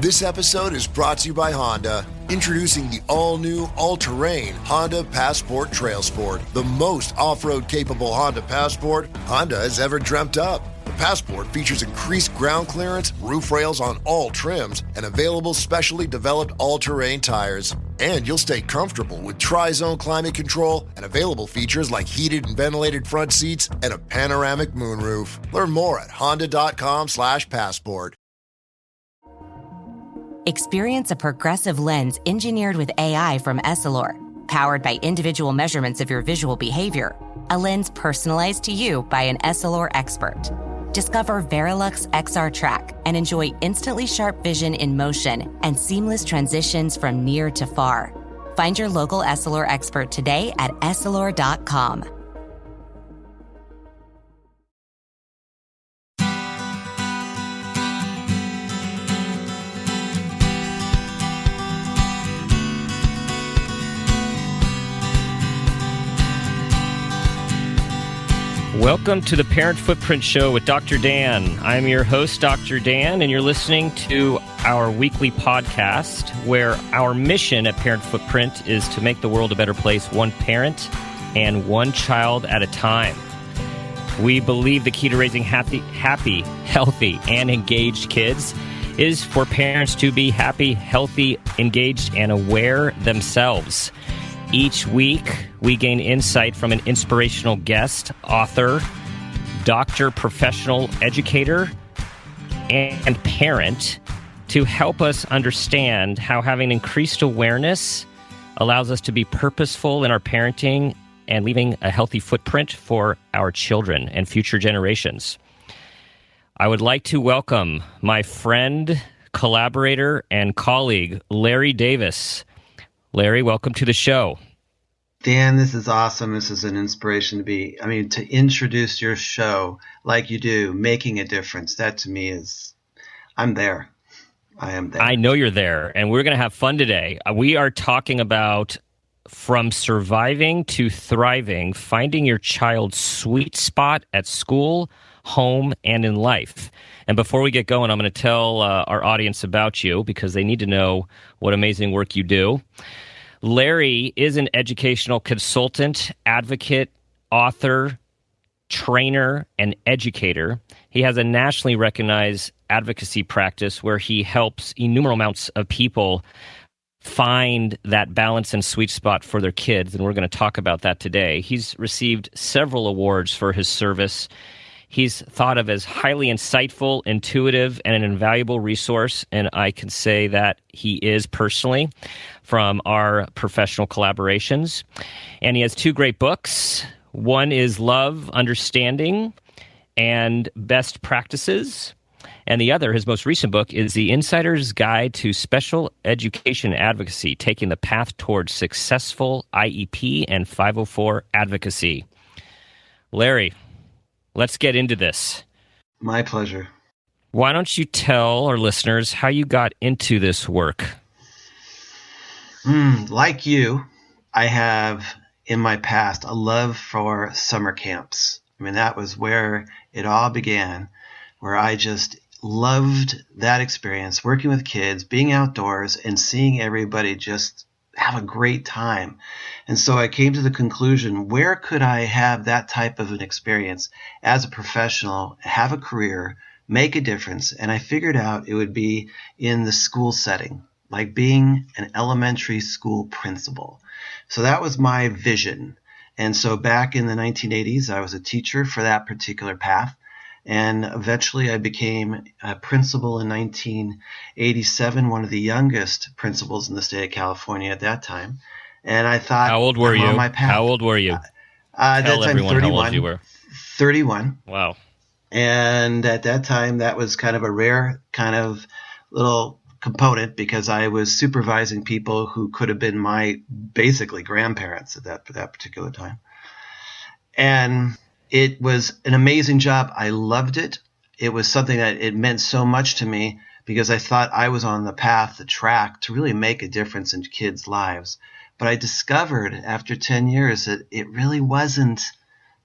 This episode is brought to you by Honda. Introducing the all-new, all-terrain Honda Passport Trail Sport, the most off-road capable Honda Passport Honda has ever dreamt up. The Passport features increased ground clearance, roof rails on all trims, and available specially developed all-terrain tires. And you'll stay comfortable with tri-zone climate control and available features like heated and ventilated front seats and a panoramic moonroof. Learn more at honda.com/passport. Experience a progressive lens engineered with AI from Essilor, powered by individual measurements of your visual behavior. A lens personalized to you by an Essilor expert. Discover Verilux XR Track and enjoy instantly sharp vision in motion and seamless transitions from near to far. Find your local Essilor expert today at Essilor.com. Welcome to the Parent Footprint Show with Dr. Dan. I'm your host, Dr. Dan, and you're listening to our weekly podcast where our mission at Parent Footprint is to make the world a better place, one parent and one child at a time. We believe the key to raising happy, healthy, and engaged kids is for parents to be happy, healthy, engaged, and aware themselves. Each week, we gain insight from an inspirational guest, author, doctor, professional educator, and parent to help us understand how having increased awareness allows us to be purposeful in our parenting and leaving a healthy footprint for our children and future generations. I would like to welcome my friend, collaborator, and colleague, Larry Davis. Larry, welcome to the show. Dan, this is awesome. This is an inspiration to introduce your show like you do, making a difference. That to me is, I'm there. I am there. I know you're there, and we're going to have fun today. We are talking about from surviving to thriving, finding your child's sweet spot at school, home, and in life. And before we get going, I'm going to tell our audience about you because they need to know what amazing work you do. Larry is an educational consultant, advocate, author, trainer, and educator. He has a nationally recognized advocacy practice where he helps innumerable amounts of people find that balance and sweet spot for their kids, and we're going to talk about that today. He's received several awards for his service. He's thought of as highly insightful, intuitive, and an invaluable resource, and I can say that he is personally from our professional collaborations. And he has two great books. One is Love, Understanding, and Best Practices. And the other, his most recent book, is The Insider's Guide to Special Education Advocacy, Taking the Path Towards Successful IEP and 504 Advocacy. Larry, let's get into this. My pleasure. Why don't you tell our listeners how you got into this work? Like you, I have in my past a love for summer camps. That was where it all began, where I just loved that experience, working with kids, being outdoors, and seeing everybody just have a great time. And so I came to the conclusion, where could I have that type of an experience as a professional, have a career, make a difference? And I figured out it would be in the school setting, like being an elementary school principal. So that was my vision. And so back in the 1980s, I was a teacher for that particular path. And eventually I became a principal in 1987, one of the youngest principals in the state of California at that time. And I thought, how old were you? On my path. How old were you? At that Tell time, everyone 31. how old you were. 31. Wow. And at that time, that was kind of a rare kind of little component because I was supervising people who could have been my basically grandparents at that particular time. And it was an amazing job. I loved it. It was something that it meant so much to me because I thought I was on the path, the track to really make a difference in kids' lives. But I discovered after 10 years that it really wasn't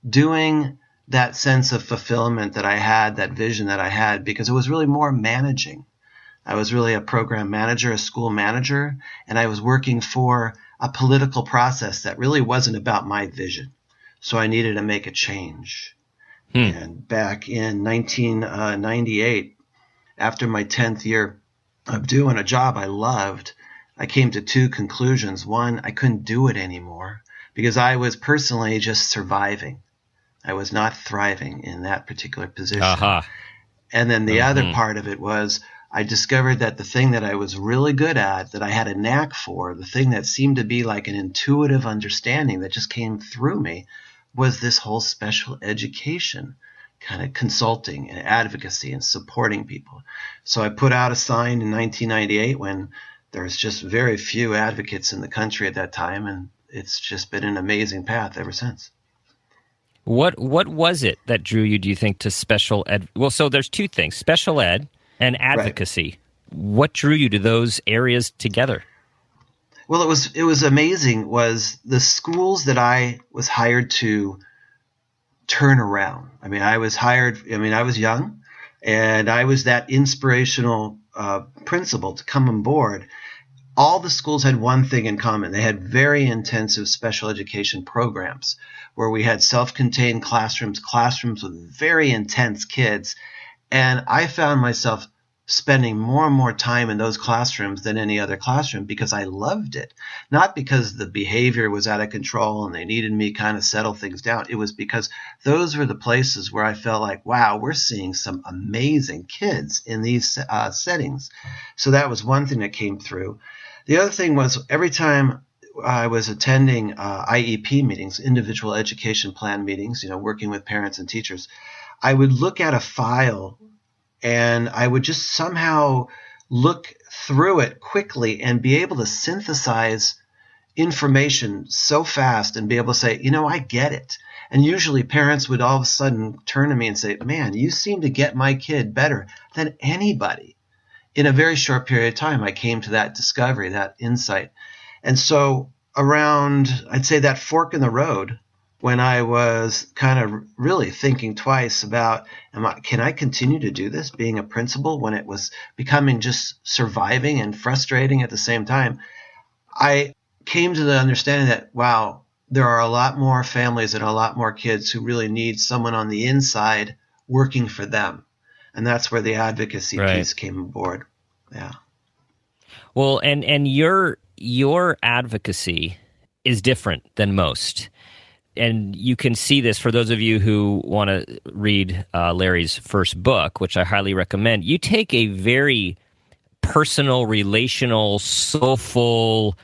doing that sense of fulfillment that I had, that vision that I had, because it was really more managing. I was really a program manager, a school manager, and I was working for a political process that really wasn't about my vision. So I needed to make a change. And back in 1998, after my 10th year of doing a job I loved, I came to two conclusions. One, I couldn't do it anymore because I was personally just surviving. I was not thriving in that particular position. And then the other part of it was I discovered that the thing that I was really good at, that I had a knack for, the thing that seemed to be like an intuitive understanding that just came through me, was this whole special education kind of consulting and advocacy and supporting people. So I put out a sign in 1998 when there was just very few advocates in the country at that time, and it's just been an amazing path ever since. What was it that drew you, do you think, to special ed? Well, so there's two things, special ed and advocacy. Right. What drew you to those areas together? Well, it was amazing was the schools that I was hired to turn around. I mean, I was young, and I was that inspirational principal to come on board. All the schools had one thing in common. They had very intensive special education programs where we had self-contained classrooms with very intense kids. And I found myself spending more and more time in those classrooms than any other classroom because I loved it. Not because the behavior was out of control and they needed me kind of settle things down. It was because those were the places where I felt like, wow, we're seeing some amazing kids in these settings. So that was one thing that came through. The other thing was every time I was attending IEP meetings, individual education plan meetings, working with parents and teachers, I would look at a file and I would just somehow look through it quickly and be able to synthesize information so fast and be able to say, I get it. And usually parents would all of a sudden turn to me and say, man, you seem to get my kid better than anybody. In a very short period of time, I came to that discovery, that insight. And so around, I'd say that fork in the road, when I was kind of really thinking twice about, can I continue to do this being a principal when it was becoming just surviving and frustrating at the same time, I came to the understanding that, wow, there are a lot more families and a lot more kids who really need someone on the inside working for them. And that's where the advocacy piece came aboard. Yeah. Well, and your advocacy is different than most. And you can see this for those of you who want to read Larry's first book, which I highly recommend. You take a very personal, relational, soulful,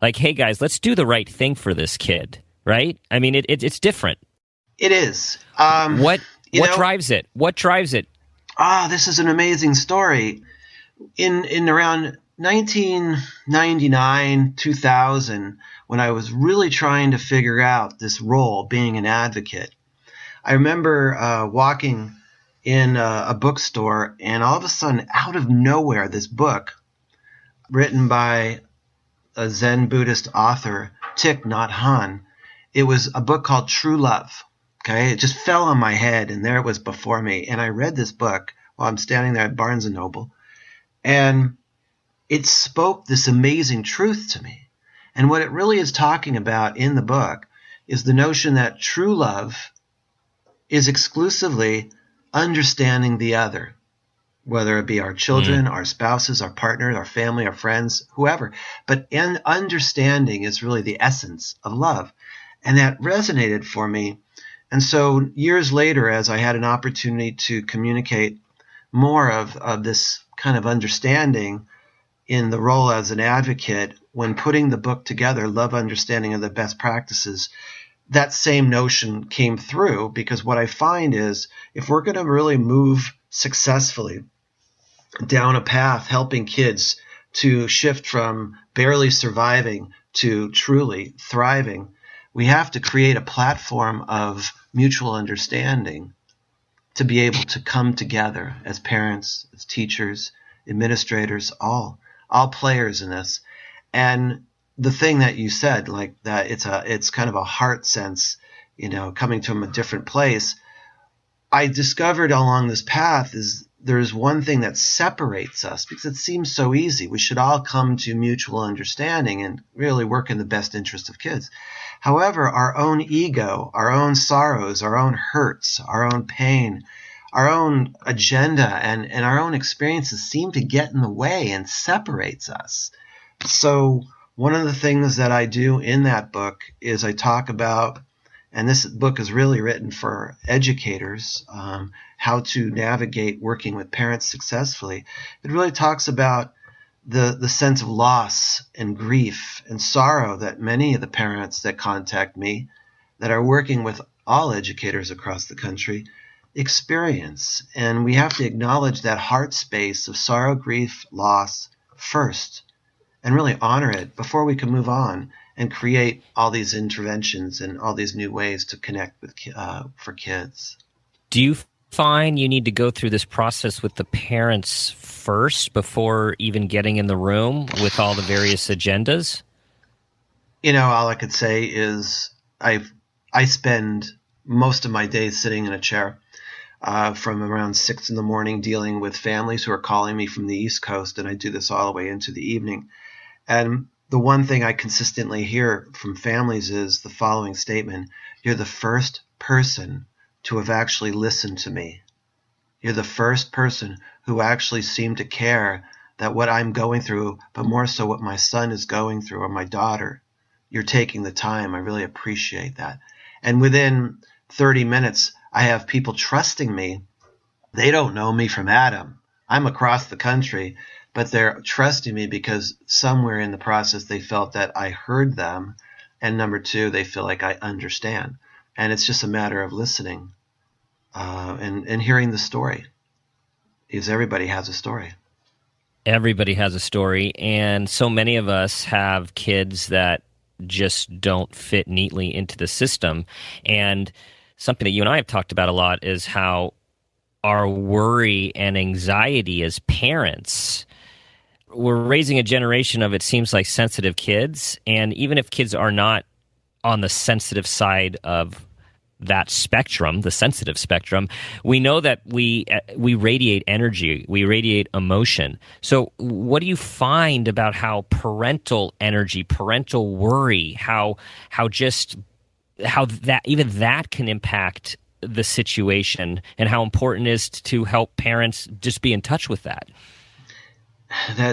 like, hey, guys, let's do the right thing for this kid, right? I mean, it's different. It is. What drives it? What drives it? This is an amazing story. In around 1999, 2000, when I was really trying to figure out this role, being an advocate, I remember walking in a bookstore, and all of a sudden, out of nowhere, this book written by a Zen Buddhist author, Thich Nhat Hanh, it was a book called True Love. Okay, it just fell on my head, and there it was before me. And I read this book while I'm standing there at Barnes & Noble, and it spoke this amazing truth to me. And what it really is talking about in the book is the notion that true love is exclusively understanding the other, whether it be our children, our spouses, our partners, our family, our friends, whoever. But understanding is really the essence of love. And that resonated for me. And so years later, as I had an opportunity to communicate more of this kind of understanding in the role as an advocate, when putting the book together, Love Understanding of the Best Practices, that same notion came through, because what I find is if we're going to really move successfully down a path helping kids to shift from barely surviving to truly thriving, we have to create a platform of mutual understanding to be able to come together as parents, as teachers, administrators, all players in this. And the thing that you said, like that it's kind of a heart sense, coming from a different place. I discovered along this path is there's one thing that separates us, because it seems so easy. We should all come to mutual understanding and really work in the best interest of kids. However, our own ego, our own sorrows, our own hurts, our own pain, our own agenda, and our own experiences seem to get in the way and separates us. So one of the things that I do in that book is I talk about, and this book is really written for educators, how to navigate working with parents successfully. It really talks about the sense of loss and grief and sorrow that many of the parents that contact me, that are working with all educators across the country, experience. And we have to acknowledge that heart space of sorrow, grief, loss first, and really honor it before we can move on and create all these interventions and all these new ways to connect with for kids. Do you find you need to go through this process with the parents first before even getting in the room with all the various agendas? You know, all I could say is I spend most of my days sitting in a chair from around 6 a.m. dealing with families who are calling me from the East Coast, and I do this all the way into the evening. And the one thing I consistently hear from families is the following statement: you're the first person to have actually listened to me. You're the first person who actually seemed to care that what I'm going through, but more so what my son is going through or my daughter. You're taking the time. I really appreciate that. And within 30 minutes, I have people trusting me. They don't know me from Adam. I'm across the country, but they're trusting me because somewhere in the process they felt that I heard them. And number two, they feel like I understand. And it's just a matter of listening and hearing the story, because everybody has a story. Everybody has a story, and so many of us have kids that just don't fit neatly into the system. And something that you and I have talked about a lot is how our worry and anxiety as parents, we're raising a generation of, it seems like, sensitive kids. And even if kids are not on the sensitive side of that spectrum, the sensitive spectrum, we know that we radiate energy, we radiate emotion. So what do you find about how parental energy, parental worry, how that even that can impact the situation, and how important it is to help parents just be in touch with that?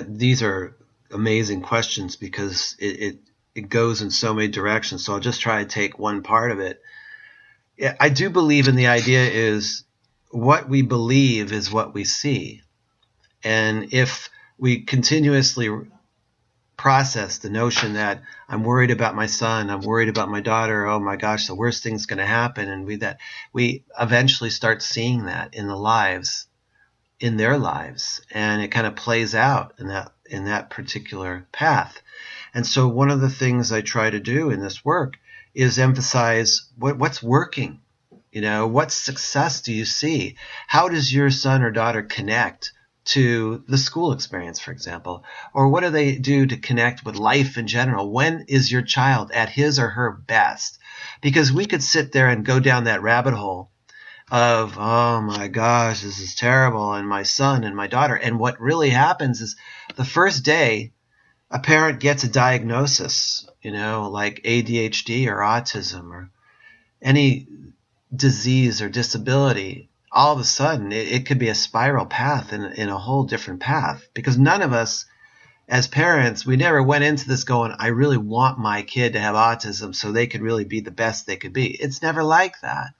These are amazing questions, because it goes in so many directions. So I'll just try to take one part of it. I do believe in the idea is what we believe is what we see. And if we continuously process the notion that I'm worried about my son, I'm worried about my daughter, oh my gosh, the worst thing's going to happen, and we eventually start seeing that in their lives, and it kind of plays out in that particular path. And so one of the things I try to do in this work is emphasize what's working. You know, what success do you see? How does your son or daughter connect to the school experience, for example? Or what do they do to connect with life in general? When is your child at his or her best? Because we could sit there and go down that rabbit hole of, oh my gosh, this is terrible, and my son and my daughter. And what really happens is the first day a parent gets a diagnosis, like ADHD or autism or any disease or disability, all of a sudden it could be a spiral path in a whole different path, because none of us as parents, we never went into this going, I really want my kid to have autism so they could really be the best they could be. It's never like that.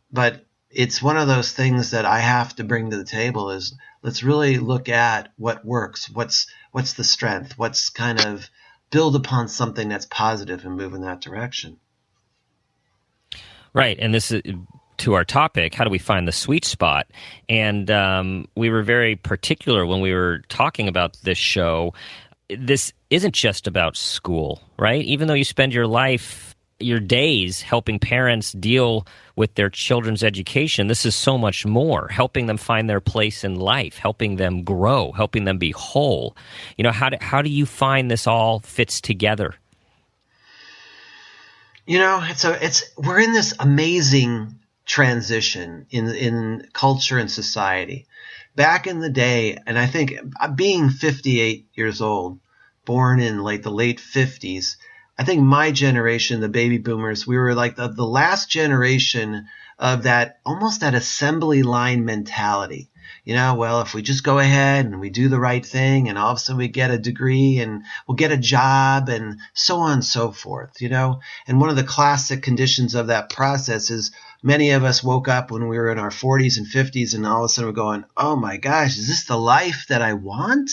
But it's one of those things that I have to bring to the table is, let's really look at what works, what's the strength, what's kind of build upon something that's positive and move in that direction. Right, and this is to our topic, how do we find the sweet spot? And we were very particular when we were talking about this show. This isn't just about school, right? Even though you spend your life, your days helping parents deal with their children's education, this is so much more, helping them find their place in life, helping them grow, helping them be whole. How do you find this all fits together? We're in this amazing transition in culture and society. back in the day, and I think being 58 years old, born in like the late 50s, I think my generation, the baby boomers, we were like the last generation of that, almost that assembly line mentality. Well, if we just go ahead and we do the right thing and all of a sudden we get a degree and we'll get a job and so on and so forth, And one of the classic conditions of that process is many of us woke up when we were in our 40s and 50s and all of a sudden we're going, oh my gosh, is this the life that I want?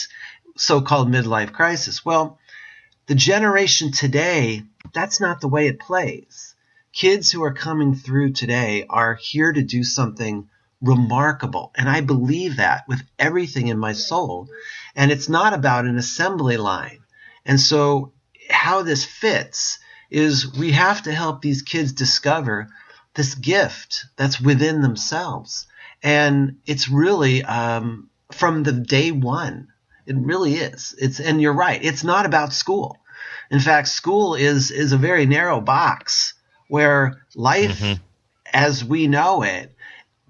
So-called midlife crisis. Well, the generation today, that's not the way it plays. Kids who are coming through today are here to do something remarkable. And I believe that with everything in my soul. And it's not about an assembly line. And so how this fits is we have to help these kids discover this gift that's within themselves. And it's really from the day one. It really is. And you're right. It's not about school. In fact, school is a very narrow box where life as we know it,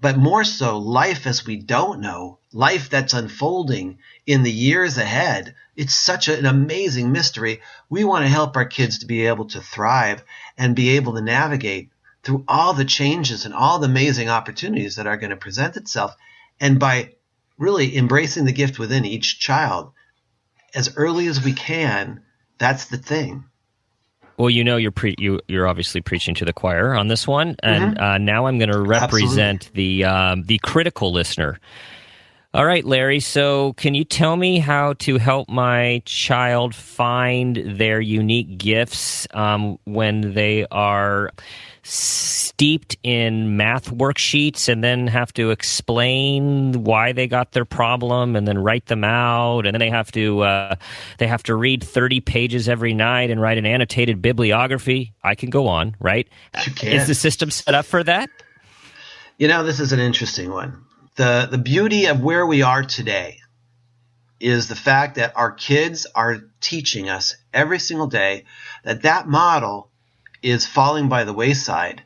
but more so life as we don't know, life that's unfolding in the years ahead, it's such an amazing mystery. We want to help our kids to be able to thrive and be able to navigate through all the changes and all the amazing opportunities that are going to present itself. And by really embracing the gift within each child as early as we can, that's the thing. Well, you're obviously preaching to the choir on this one, and now I'm going to represent the critical listener. All right, Larry, so can you tell me how to help my child find their unique gifts when they are steeped in math worksheets and then have to explain why they got their problem and then write them out, and then they have to read 30 pages every night and write an annotated bibliography? I can go on, right? You can. Is the system set up for that? This is an interesting one. The beauty of where we are today is the fact that our kids are teaching us every single day that model is falling by the wayside.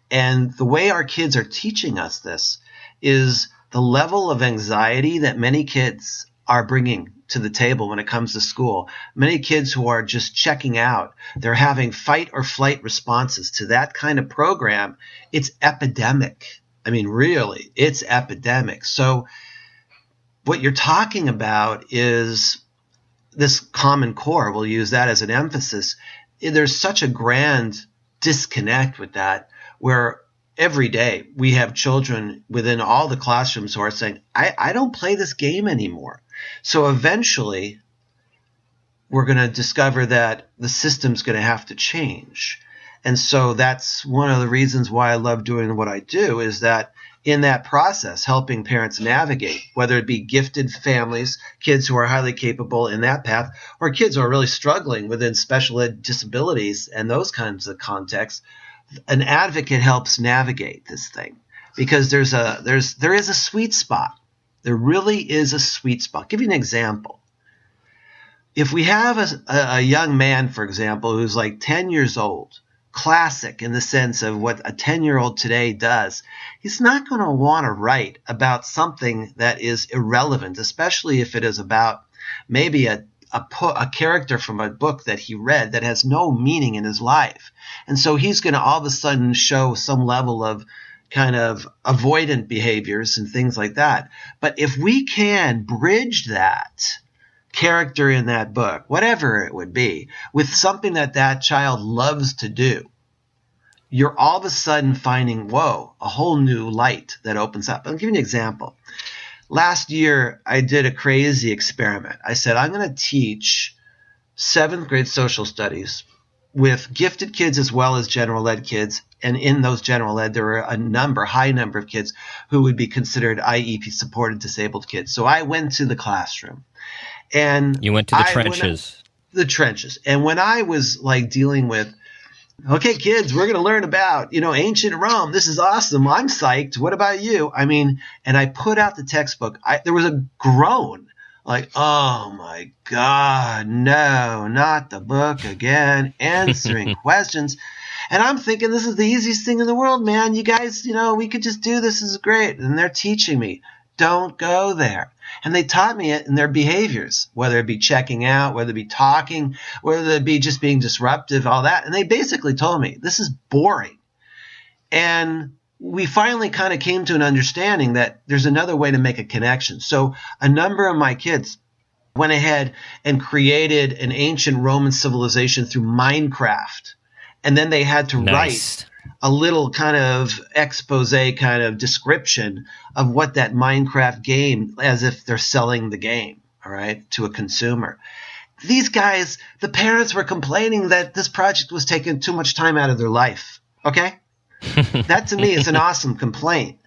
And the way our kids are teaching us this is the level of anxiety that many kids are bringing to the table when it comes to school. Many kids who are just checking out, they're having fight or flight responses to that kind of program. It's epidemic. I mean, really, it's epidemic. So what you're talking about is this Common Core. We'll use that as an emphasis. There's such a grand disconnect with that, where every day we have children within all the classrooms who are saying, I don't play this game anymore. So eventually we're going to discover that the system's going to have to change. And so that's one of the reasons why I love doing what I do, is that in that process, helping parents navigate, whether it be gifted families, kids who are highly capable in that path, or kids who are really struggling within special ed disabilities and those kinds of contexts. An advocate helps navigate this thing, because there is a sweet spot. There really is a sweet spot. I'll give you an example. If we have a young man, for example, who's like 10 years old, classic in the sense of what a 10-year-old today does, he's not going to want to write about something that is irrelevant, especially if it is about maybe a character from a book that he read that has no meaning in his life. And so he's going to all of a sudden show some level of kind of avoidant behaviors and things like that. But if we can bridge that character in that book, whatever it would be, with something that child loves to do, you're all of a sudden finding, whoa, a whole new light that opens up. I'll give you an example. Last year, I did a crazy experiment. I said, I'm going to teach 7th grade social studies with gifted kids as well as general ed kids. And in those general ed, there were a high number of kids who would be considered IEP supported disabled kids. So I went to the classroom. And you went to the trenches. The trenches. And when I was like dealing with, okay, kids, we're going to learn about, ancient Rome. This is awesome. I'm psyched. What about you? I mean, and I put out the textbook. There was a groan like, oh my God, no, not the book again, answering questions. And I'm thinking, this is the easiest thing in the world, man. You guys, we could just do this. This is great. And they're teaching me don't go there. And they taught me it in their behaviors, whether it be checking out, whether it be talking, whether it be just being disruptive, all that. And they basically told me, this is boring. And we finally kind of came to an understanding that there's another way to make a connection. So a number of my kids went ahead and created an ancient Roman civilization through Minecraft. And then they had to write a little kind of expose, kind of description of what that Minecraft game, as if they're selling the game, all right, to a consumer. These guys, the parents were complaining that this project was taking too much time out of their life, okay? That to me is an awesome complaint.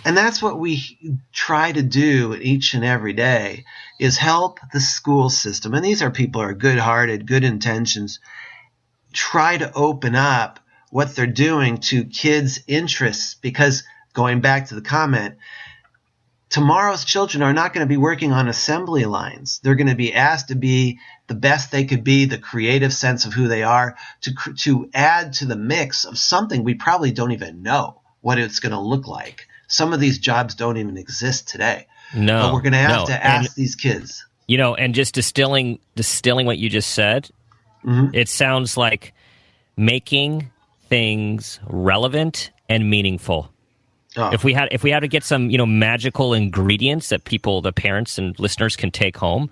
And that's what we try to do each and every day, is help the school system. And these are people who are good-hearted, good intentions. Try to open up what they're doing to kids' interests, because going back to the comment, tomorrow's children are not going to be working on assembly lines. They're going to be asked to be the best they could be, the creative sense of who they are, to add to the mix of something we probably don't even know what it's going to look like. Some of these jobs don't even exist today. No, but we're going to have to ask these kids. And just distilling what you just said, it sounds like making things relevant and meaningful. Oh. If we had to get some, magical ingredients that the parents and listeners can take home,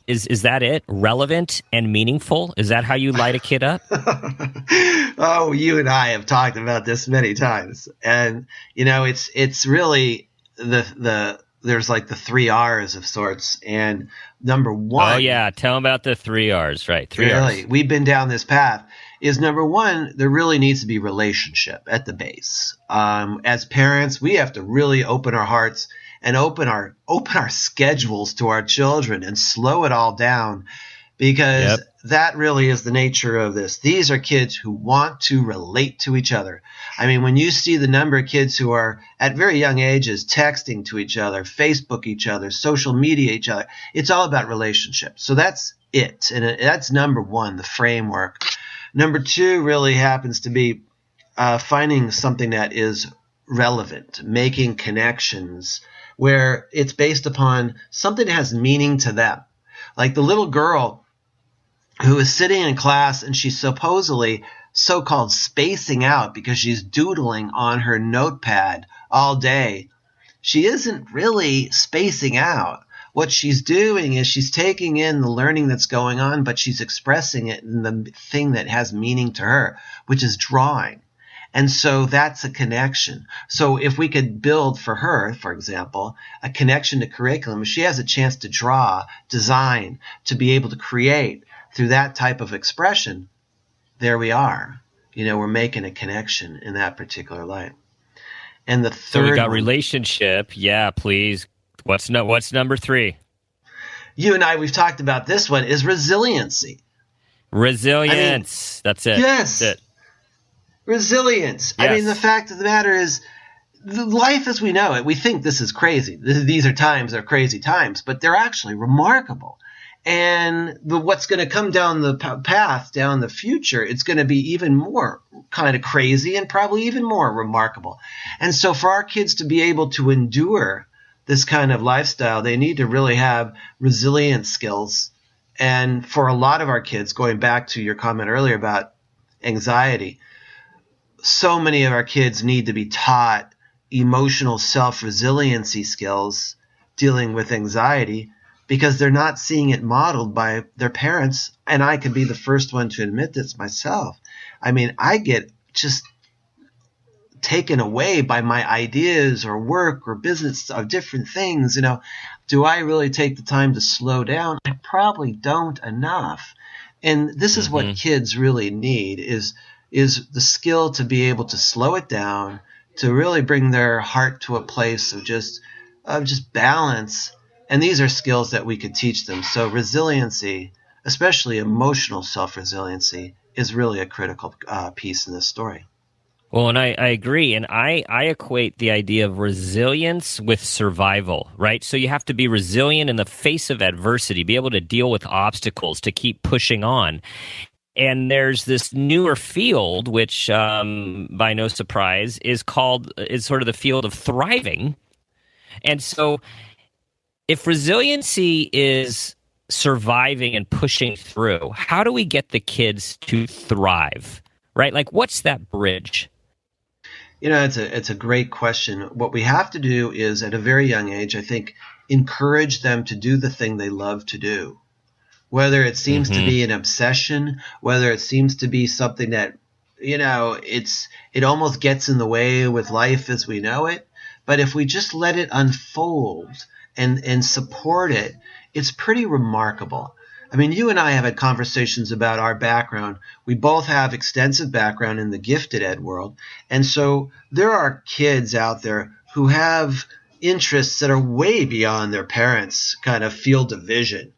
is that it? Relevant and meaningful? Is that how you light a kid up? Oh, you and I have talked about this many times, and it's really there's like the 3 R's of sorts, and number one. Oh yeah, tell them about the 3 R's, right? 3 R's. We've been down this path. Is number one, there really needs to be relationship at the base. As parents, we have to really open our hearts and open our schedules to our children and slow it all down, because that really is the nature of this. These are kids who want to relate to each other. I mean, when you see the number of kids who are at very young ages texting to each other, Facebook each other, social media each other, it's all about relationships. So that's it. And that's number one, the framework. Number two really happens to be finding something that is relevant, making connections where it's based upon something that has meaning to them. Like the little girl who is sitting in class and she's supposedly so-called spacing out because she's doodling on her notepad all day. She isn't really spacing out. What she's doing is she's taking in the learning that's going on, but she's expressing it in the thing that has meaning to her, which is drawing. And so that's a connection. So if we could build for her, for example, a connection to curriculum, if she has a chance to draw, design, to be able to create through that type of expression, there we are. We're making a connection in that particular light. And the third So we got relationship. Yeah, please. What's number 3? You and I, we've talked about this one, is resiliency. Resilience. That's it. Yes. That's it. Resilience. Yes. I mean, the fact of the matter is, life as we know it, we think this is crazy. These are crazy times, but they're actually remarkable. And what's going to come down the path, down the future, it's going to be even more kind of crazy and probably even more remarkable. And so for our kids to be able to endure this kind of lifestyle, they need to really have resilient skills. And for a lot of our kids, going back to your comment earlier about anxiety, so many of our kids need to be taught emotional self-resiliency skills dealing with anxiety, because they're not seeing it modeled by their parents. And I could be the first one to admit this myself. I mean, I get just taken away by my ideas or work or business of different things. Do I really take the time to slow down? I probably don't enough. And this is what kids really need is the skill to be able to slow it down, to really bring their heart to a place of just balance. And these are skills that we could teach them. So resiliency, especially emotional self-resiliency, is really a critical piece in this story. Well, and I agree. And I equate the idea of resilience with survival, right? So you have to be resilient in the face of adversity, be able to deal with obstacles, to keep pushing on. And there's this newer field, which, by no surprise, is sort of the field of thriving, And so if resiliency is surviving and pushing through, how do we get the kids to thrive, right? Like, what's that bridge? It's a great question. What we have to do is, at a very young age, I think, encourage them to do the thing they love to do. Whether it seems to be an obsession, whether it seems to be something that, it almost gets in the way with life as we know it. But if we just let it unfold and support it, it's pretty remarkable. I mean, you and I have had conversations about our background. We both have extensive background in the gifted ed world. And so there are kids out there who have interests that are way beyond their parents' kind of field of vision.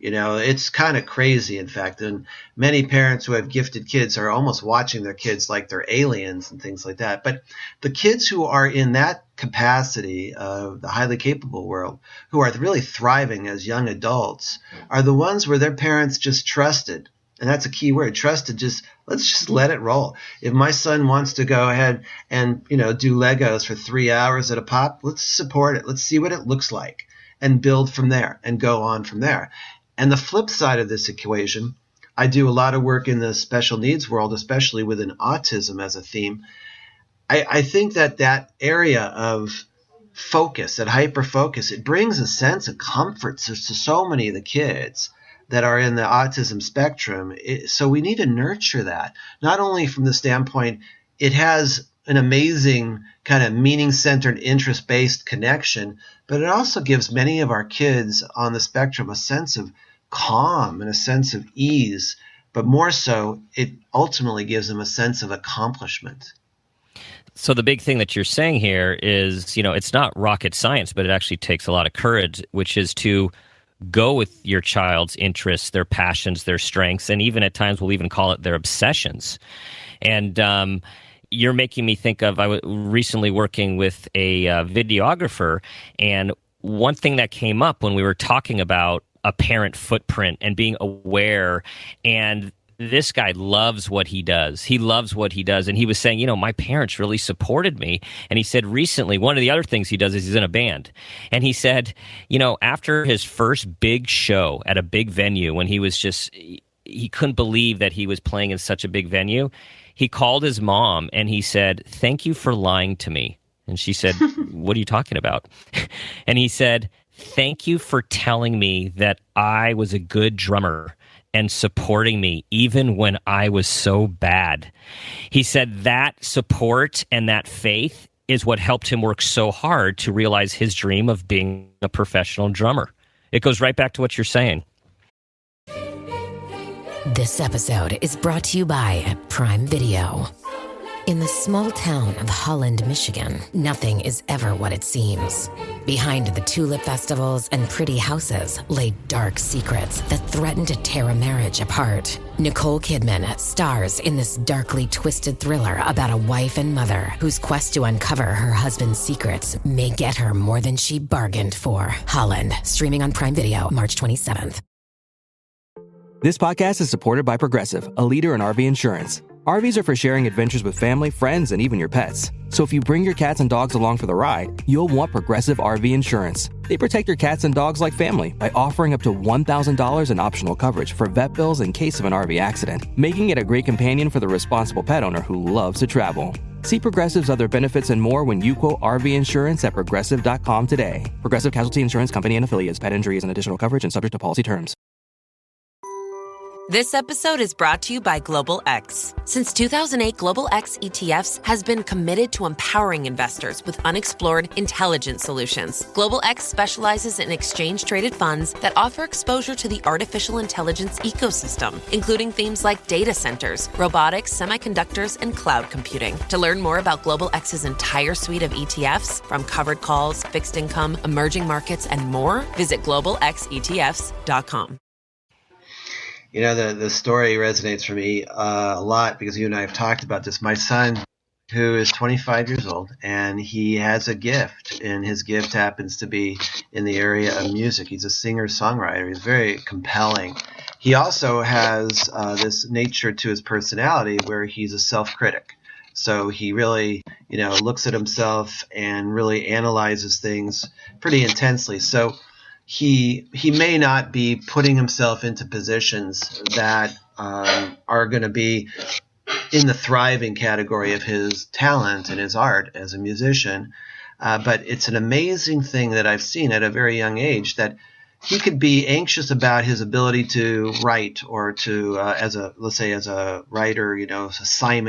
It's kind of crazy, in fact. And many parents who have gifted kids are almost watching their kids like they're aliens and things like that. But the kids who are in that capacity of the highly capable world, who are really thriving as young adults, are the ones where their parents just trusted. And that's a key word, trusted. Let's just let it roll. If my son wants to go ahead and, do Legos for 3 hours at a pop, let's support it. Let's see what it looks like and build from there and go on from there. And the flip side of this equation, I do a lot of work in the special needs world, especially within autism as a theme. I think that area of focus, that hyper focus, it brings a sense of comfort to so many of the kids that are in the autism spectrum. So we need to nurture that, not only from the standpoint it has an amazing kind of meaning-centered, interest-based connection, but it also gives many of our kids on the spectrum a sense of calm and a sense of ease, but more so, it ultimately gives them a sense of accomplishment. So the big thing that you're saying here is, it's not rocket science, but it actually takes a lot of courage, which is to go with your child's interests, their passions, their strengths, and even at times we'll even call it their obsessions. And you're making me think of, I was recently working with a videographer, and one thing that came up when we were talking about a parent footprint and being aware, and this guy loves what he does. He loves what he does. And he was saying, my parents really supported me. And he said recently, one of the other things he does is he's in a band. And he said, after his first big show at a big venue, when he was he couldn't believe that he was playing in such a big venue, he called his mom and he said, "Thank you for lying to me." And she said, "What are you talking about?" And he said, "Thank you for telling me that I was a good drummer and supporting me even when I was so bad." He said that support and that faith is what helped him work so hard to realize his dream of being a professional drummer. It goes right back to what you're saying. This episode is brought to you by Prime Video. In the small town of Holland, Michigan, nothing is ever what it seems. Behind the tulip festivals and pretty houses lay dark secrets that threaten to tear a marriage apart. Nicole Kidman stars in this darkly twisted thriller about a wife and mother whose quest to uncover her husband's secrets may get her more than she bargained for. Holland, streaming on Prime Video March 27th. This podcast is supported by Progressive, a leader in RV insurance. RVs are for sharing adventures with family, friends, and even your pets. So if you bring your cats and dogs along for the ride, you'll want Progressive RV Insurance. They protect your cats and dogs like family by offering up to $1,000 in optional coverage for vet bills in case of an RV accident, making it a great companion for the responsible pet owner who loves to travel. See Progressive's other benefits and more when you quote RV insurance at Progressive.com today. Progressive Casualty Insurance Company and Affiliates. Pet injury is an additional coverage and subject to policy terms. This episode is brought to you by Global X. Since 2008, Global X ETFs has been committed to empowering investors with unexplored, intelligent solutions. Global X specializes in exchange-traded funds that offer exposure to the artificial intelligence ecosystem, including themes like data centers, robotics, semiconductors, and cloud computing. To learn more about Global X's entire suite of ETFs, from covered calls, fixed income, emerging markets, and more, visit globalxetfs.com. The story resonates for me a lot because you and I have talked about this. My son, who is 25 years old, and he has a gift, and his gift happens to be in the area of music. He's a singer-songwriter. He's very compelling. He also has this nature to his personality where he's a self-critic. So he really, looks at himself and really analyzes things pretty intensely. So he may not be putting himself into positions that are going to be in the thriving category of his talent and his art as a musician. But it's an amazing thing that I've seen at a very young age that he could be anxious about his ability to write or to, as a writer,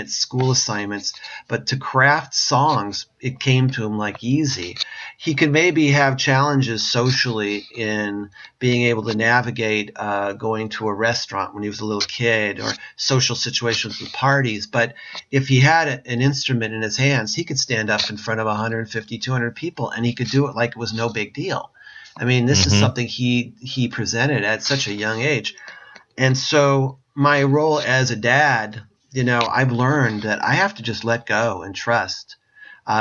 school assignments, but to craft songs, it came to him like easy. He could maybe have challenges socially in being able to navigate going to a restaurant when he was a little kid or social situations with parties. But if he had an instrument in his hands, he could stand up in front of 150, 200 people, and he could do it like it was no big deal. I mean, this is something he presented at such a young age. And so my role as a dad, I've learned that I have to just let go and trust.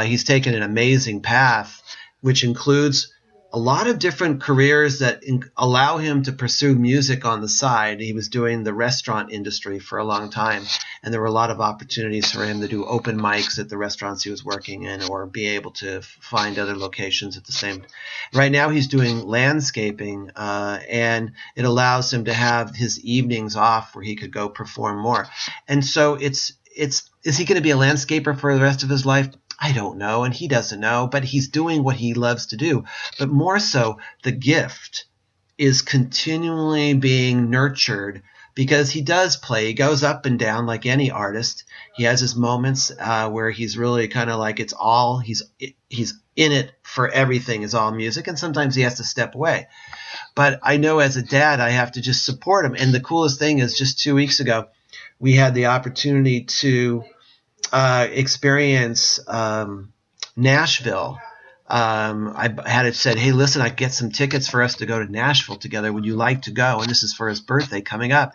He's taken an amazing path, which includes a lot of different careers that allow him to pursue music on the side. He was doing the restaurant industry for a long time, and there were a lot of opportunities for him to do open mics at the restaurants he was working in or be able to find other locations at the same. Right now he's doing landscaping, and it allows him to have his evenings off where he could go perform more. And so is he going to be a landscaper for the rest of his life? I don't know, and he doesn't know, but he's doing what he loves to do. But more so, the gift is continually being nurtured because he does play. He goes up and down like any artist. He has his moments where he's really kind of like he's in it for everything is all music, and sometimes he has to step away. But I know as a dad, I have to just support him. And the coolest thing is just 2 weeks ago, we had the opportunity to experience Nashville. I had it said, hey, listen, I get some tickets for us to go to Nashville together. Would you like to go? And this is for his birthday coming up.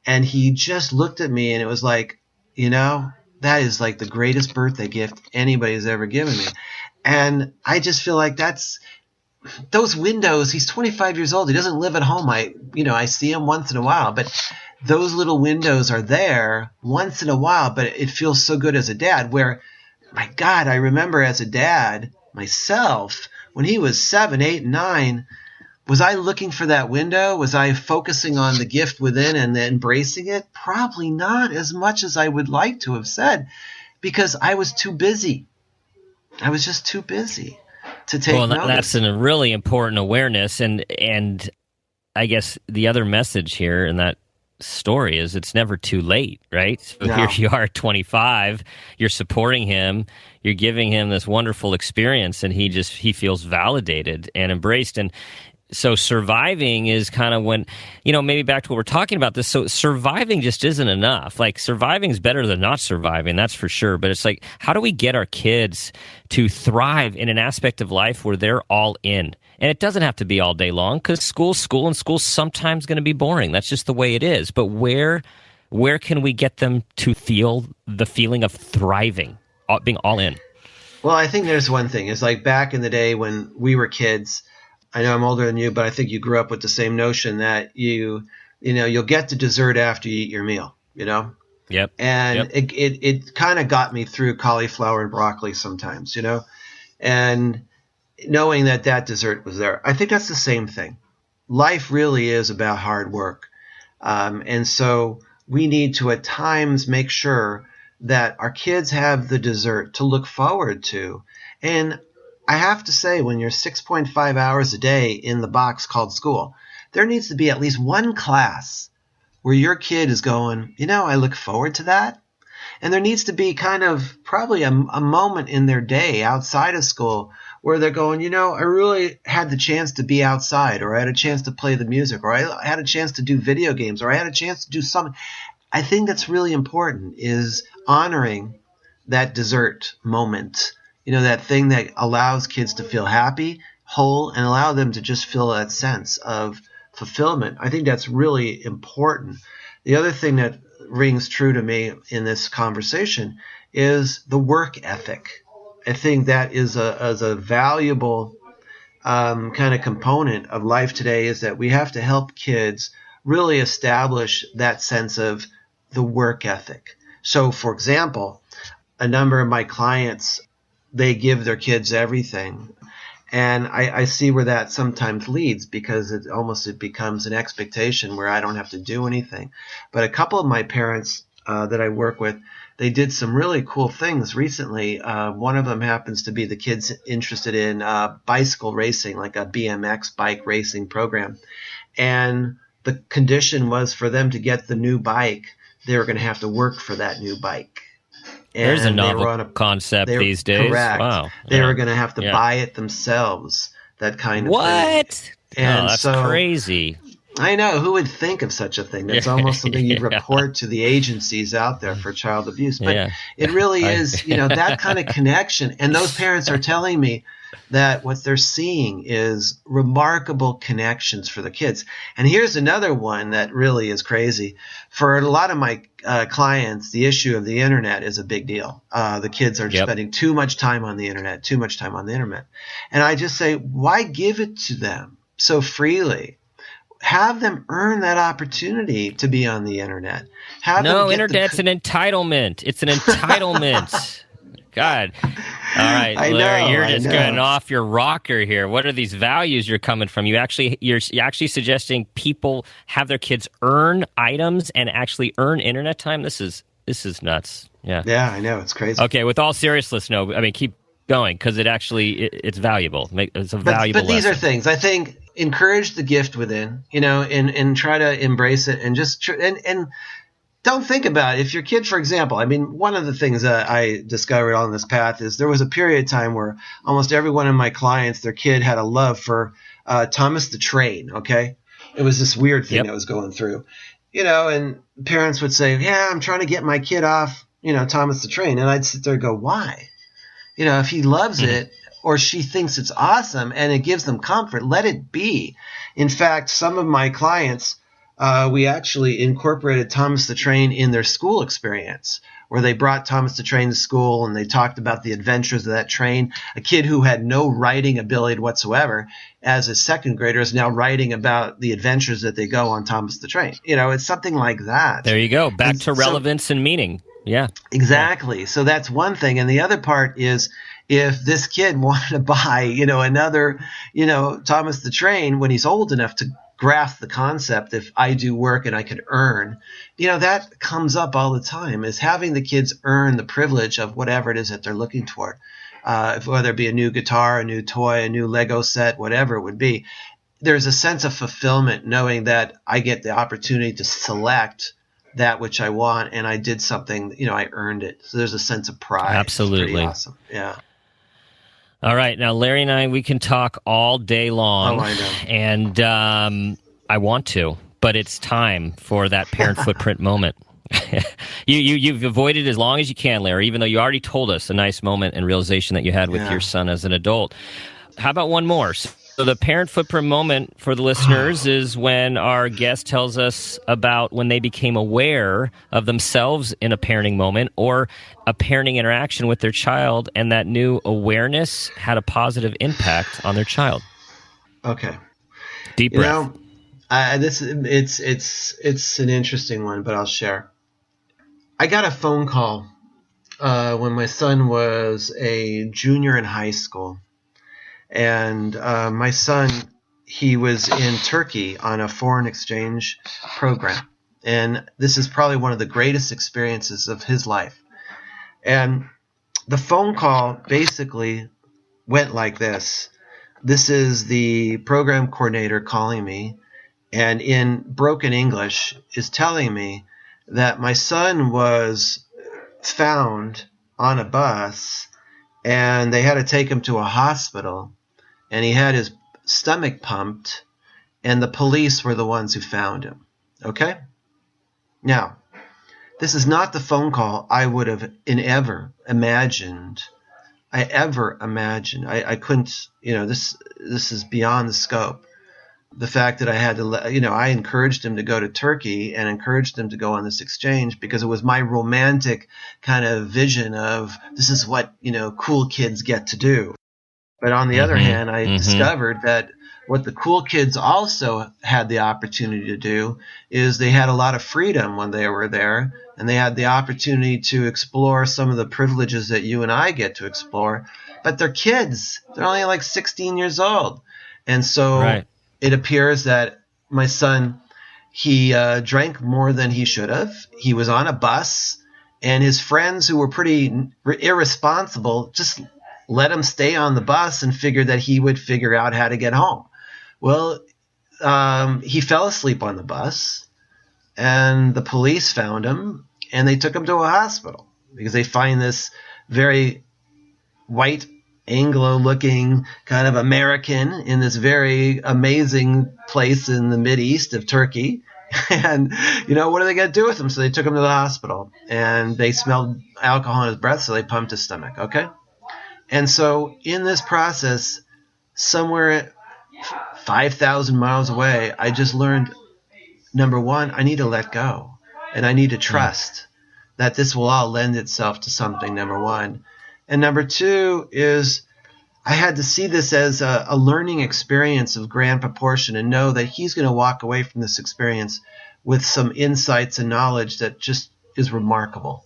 And he just looked at me and it was like, that is like the greatest birthday gift anybody's ever given me. And I just feel like that's those windows. He's 25 years old. He doesn't live at home. I see him once in a while, but those little windows are there once in a while, but it feels so good as a dad where, my God, I remember as a dad myself, when he was 7, 8, 9, was I looking for that window? Was I focusing on the gift within and then embracing it? Probably not as much as I would like to have said, because I was too busy. I was just too busy to take notice. Well, that's a really important awareness, and I guess the other message here in that story is it's never too late, right? So no. Here you are at 25, you're supporting him, you're giving him this wonderful experience, and he feels validated and embraced. And so surviving is kind of when, maybe back to what we're talking about this. So surviving just isn't enough. Like surviving is better than not surviving, that's for sure. But it's like, how do we get our kids to thrive in an aspect of life where they're all in? And it doesn't have to be all day long because school's sometimes going to be boring. That's just the way it is. But where can we get them to feel the feeling of thriving, being all in? Well, I think there's one thing. It's like back in the day when we were kids. I know I'm older than you, but I think you grew up with the same notion that you'll get the dessert after you eat your meal, Yep. And yep. it kind of got me through cauliflower and broccoli sometimes, and knowing that dessert was there. I think that's the same thing. Life really is about hard work. And so we need to at times make sure that our kids have the dessert to look forward to. And I have to say, when you're 6.5 hours a day in the box called school, there needs to be at least one class where your kid is going, I look forward to that. And there needs to be kind of probably a moment in their day outside of school where they're going, I really had the chance to be outside, or I had a chance to play the music, or I had a chance to do video games, or I had a chance to do something. I think that's really important, is honoring that dessert moment. That thing that allows kids to feel happy, whole, and allow them to just feel that sense of fulfillment. I think that's really important. The other thing that rings true to me in this conversation is the work ethic. I think that is a valuable kind of component of life today, is that we have to help kids really establish that sense of the work ethic. So, for example, a number of my clients, they give their kids everything. And I see where that sometimes leads, because it becomes an expectation where I don't have to do anything. But a couple of my parents that I work with, they did some really cool things recently. One of them happens to be the kids interested in bicycle racing, like a BMX bike racing program. And the condition was for them to get the new bike, they were going to have to work for that new bike. There's a novel concept these days. Correct. Wow. They were going to have to buy it themselves, that kind of thing. What? And that's so, crazy. I know. Who would think of such a thing? That's almost something you'd report to the agencies out there for child abuse. But it really is, that kind of connection. And those parents are telling me that what they're seeing is remarkable connections for the kids. And here's another one that really is crazy. For a lot of my clients, the issue of the internet is a big deal. The kids are spending too much time on the internet. And I just say, why give it to them so freely? Have them earn that opportunity to be on the internet. Internet's an entitlement. It's an entitlement. God. All right, Larry, you're just going off your rocker here. What are these values you're coming from? You're actually suggesting people have their kids earn items and actually earn internet time? This is nuts. Yeah. Yeah, I know. It's crazy. Okay, with all seriousness, keep going, because it's valuable. It's a valuable But these lesson. are things, I think, encourage the gift within, and try to embrace it, and just and don't think about it. If your kid, for example, one of the things that I discovered on this path is there was a period of time where almost every one of my clients, their kid had a love for Thomas the Train, okay? It was this weird thing that was going through, and parents would say, yeah, I'm trying to get my kid off, Thomas the Train. And I'd sit there and go, why? If he loves it or she thinks it's awesome and it gives them comfort, let it be. In fact, some of my clients, we actually incorporated Thomas the Train in their school experience, where they brought Thomas the Train to school and they talked about the adventures of that train. A kid who had no writing ability whatsoever, as a second grader, is now writing about the adventures that they go on Thomas the Train. It's something like that. There you go. Back to relevance and meaning. Yeah. Exactly. So that's one thing. And the other part is, if this kid wanted to buy, another, Thomas the Train when he's old enough to grasp the concept, if I do work and I can earn, that comes up all the time, is having the kids earn the privilege of whatever it is that they're looking toward, whether it be a new guitar, a new toy, a new Lego set, whatever it would be. There's a sense of fulfillment knowing that I get the opportunity to select that which I want, and I did something, I earned it. So there's a sense of pride. Absolutely. It's pretty awesome. Yeah. All right. Now, Larry and I, we can talk all day long. Oh, I know. And I want to, but it's time for that parent footprint moment. You've avoided as long as you can, Larry, even though you already told us a nice moment and realization that you had with your son as an adult. How about one more? So the parent footprint moment for the listeners is when our guest tells us about when they became aware of themselves in a parenting moment or a parenting interaction with their child, and that new awareness had a positive impact on their child. Okay. Deep breath. It's an interesting one, but I'll share. I got a phone call when my son was a junior in high school. And my son, he was in Turkey on a foreign exchange program. And this is probably one of the greatest experiences of his life. And the phone call basically went like this. This is the program coordinator calling me, and in broken English is telling me that my son was found on a bus and they had to take him to a hospital. And he had his stomach pumped, and the police were the ones who found him. Okay? Now, this is not the phone call I would have ever imagined. I couldn't, this is beyond the scope. The fact that I had to, I encouraged him to go to Turkey and encouraged him to go on this exchange because it was my romantic kind of vision of this is what, cool kids get to do. But on the other hand, I discovered that what the cool kids also had the opportunity to do is they had a lot of freedom when they were there, and they had the opportunity to explore some of the privileges that you and I get to explore. But they're kids. They're only like 16 years old. And so It appears that my son, he drank more than he should have. He was on a bus, and his friends, who were pretty irresponsible, just let him stay on the bus and figured that he would figure out how to get home. Well, he fell asleep on the bus, and the police found him, and they took him to a hospital because they find this very white, Anglo-looking kind of American in this very amazing place in the Mideast of Turkey. And, what are they going to do with him? So they took him to the hospital, and they smelled alcohol in his breath, so they pumped his stomach, okay? And so in this process, somewhere 5,000 miles away, I just learned, number one, I need to let go, and I need to trust that this will all lend itself to something, number one. And number two is I had to see this as a learning experience of grand proportion and know that he's going to walk away from this experience with some insights and knowledge that just is remarkable.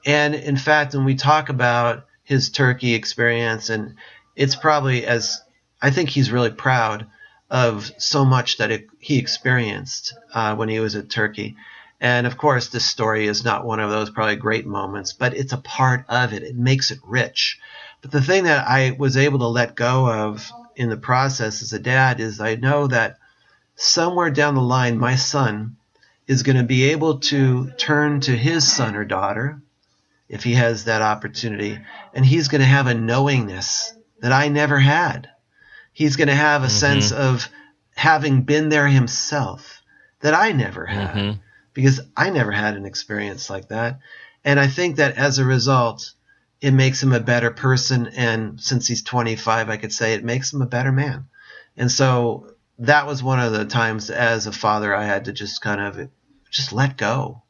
And in fact, when we talk about his Turkey experience, and it's probably I think he's really proud of so much that he experienced when he was at Turkey. And of course, this story is not one of those probably great moments, but it's a part of it. It makes it rich. But the thing that I was able to let go of in the process as a dad is I know that somewhere down the line, my son is going to be able to turn to his son or daughter, if he has that opportunity, and he's going to have a knowingness that I never had. He's going to have a sense of having been there himself that I never had. Because I never had an experience like that. And I think that as a result, it makes him a better person. And since he's 25, I could say it makes him a better man. And so that was one of the times as a father I had to just kind of just let go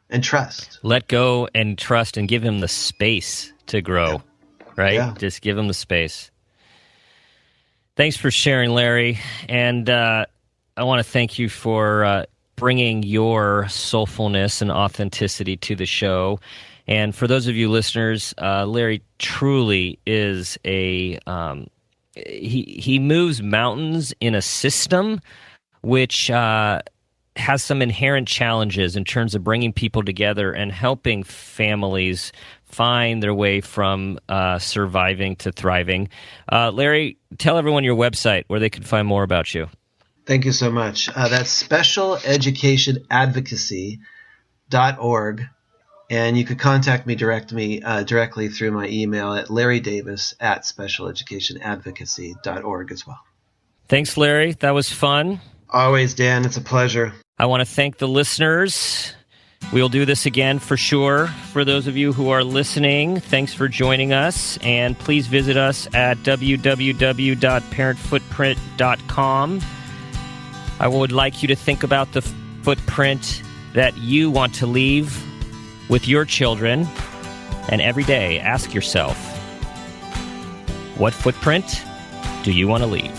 and trust. Let go and trust and give him the space to grow, right? Yeah. Just give him the space. Thanks for sharing, Larry. And I want to thank you for bringing your soulfulness and authenticity to the show. And for those of you listeners, Larry truly is he moves mountains in a system which has some inherent challenges in terms of bringing people together and helping families find their way from surviving to thriving. Larry, tell everyone your website where they can find more about you. Thank you so much. That's specialeducationadvocacy.org, and you could contact me directly through my email at larrydavis@specialeducationadvocacy.org as well. Thanks, Larry. That was fun. Always, Dan. It's a pleasure. I want to thank the listeners. We'll do this again for sure. For those of you who are listening, thanks for joining us, and please visit us at www.parentfootprint.com. I would like you to think about the footprint that you want to leave with your children, and every day ask yourself, what footprint do you want to leave?